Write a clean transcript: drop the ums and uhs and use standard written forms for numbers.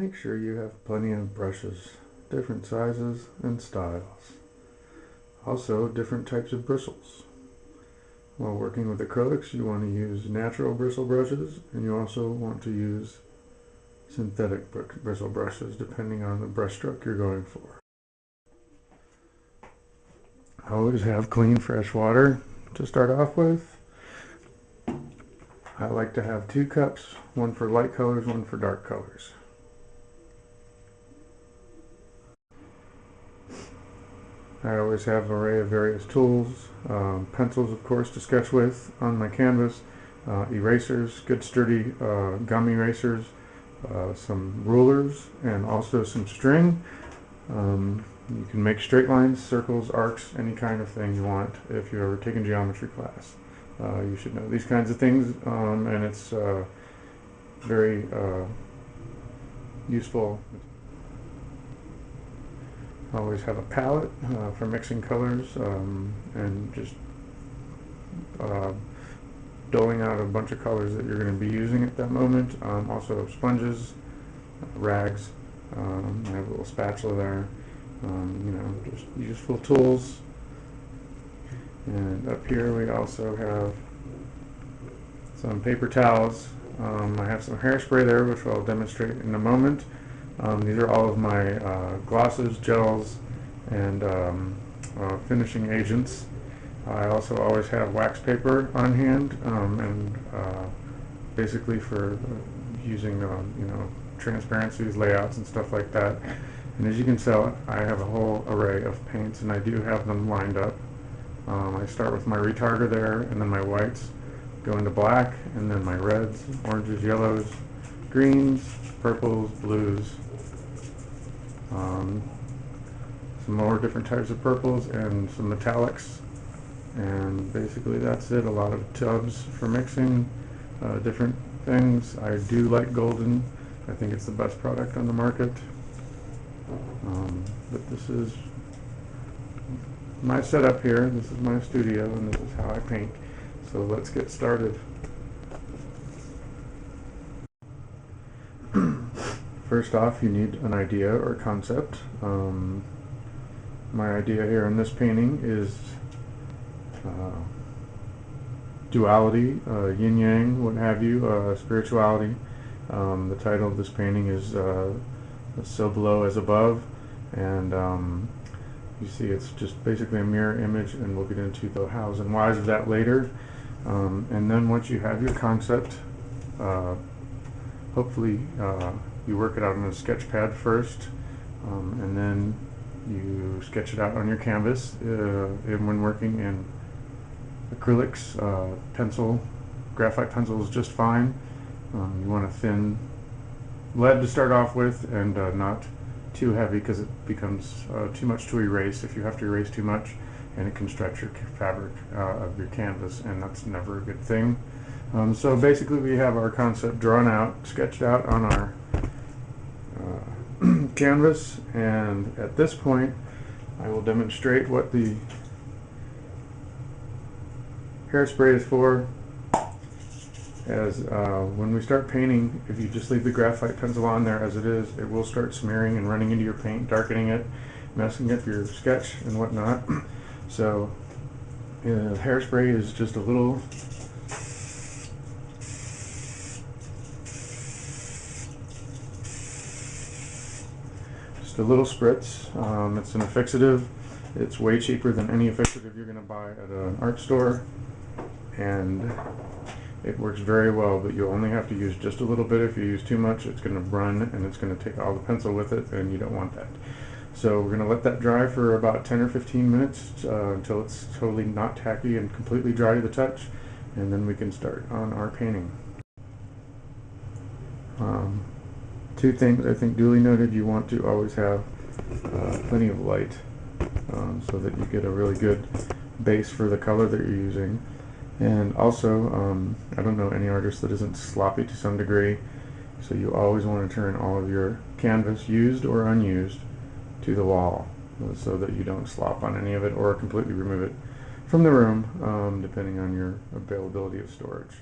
Make sure you have plenty of brushes, different sizes and styles. Also, different types of bristles. While working with acrylics, you want to use natural bristle brushes, and you also want to use synthetic bristle brushes depending on the brush stroke you're going for. Always have clean, fresh water to start off with. I like to have 2 cups, one for light colors, one for dark colors. I always have an array of various tools, pencils of course to sketch with on my canvas, erasers, good sturdy gum erasers, some rulers, and also some string. You can make straight lines, circles, arcs, any kind of thing you want if you've ever taken geometry class. You should know these kinds of things, and it's very useful. Always have a palette for mixing colors and just doling out a bunch of colors that you're going to be using at that moment. Also sponges, rags, I have a little spatula there, just useful tools. And up here we also have some paper towels. I have some hairspray there, which I'll demonstrate in a moment. These are all of my glosses, gels, and finishing agents. I also always have wax paper on hand, and basically for using transparencies, layouts, and stuff like that. And as you can tell, I have a whole array of paints, and I do have them lined up. I start with my retarder there, and then my whites, go into black, and then my reds, oranges, yellows, greens, purples, blues, some more different types of purples, and some metallics. And basically that's it. A lot of tubs for mixing different things. I do like golden. I think it's the best product on the market. But this is my setup here. This is my studio, and this is how I paint. So let's get started. First off, you need an idea or concept. My idea here in this painting is duality, yin-yang, what have you, spirituality. The title of this painting is So Below as Above, and you see it's just basically a mirror image, and we'll get into the hows and whys of that later. And then once you have your concept, hopefully you work it out on a sketch pad first, and then you sketch it out on your canvas. And when working in acrylics, graphite pencil is just fine. You want a thin lead to start off with, and not too heavy, because it becomes too much to erase if you have to erase too much, and it can stretch your fabric of your canvas, and that's never a good thing. So basically we have our concept drawn out, sketched out on our canvas, and at this point I will demonstrate what the hairspray is for. As when we start painting, if you just leave the graphite pencil on there as it is, it will start smearing and running into your paint, darkening it, messing up your sketch and whatnot. So hairspray is just a little spritz. It's an affixative. It's way cheaper than any affixative you're going to buy at an art store, and it works very well, but you only have to use just a little bit. If you use too much, it's going to run, and it's going to take all the pencil with it, and you don't want that. So we're going to let that dry for about 10 or 15 minutes until it's totally not tacky and completely dry to the touch, and then we can start on our painting. 2 things I think duly noted: you want to always have plenty of light, so that you get a really good base for the color that you're using. And also, I don't know any artist that isn't sloppy to some degree, so you always want to turn all of your canvas, used or unused, to the wall, so that you don't slop on any of it or completely remove it from the room, depending on your availability of storage.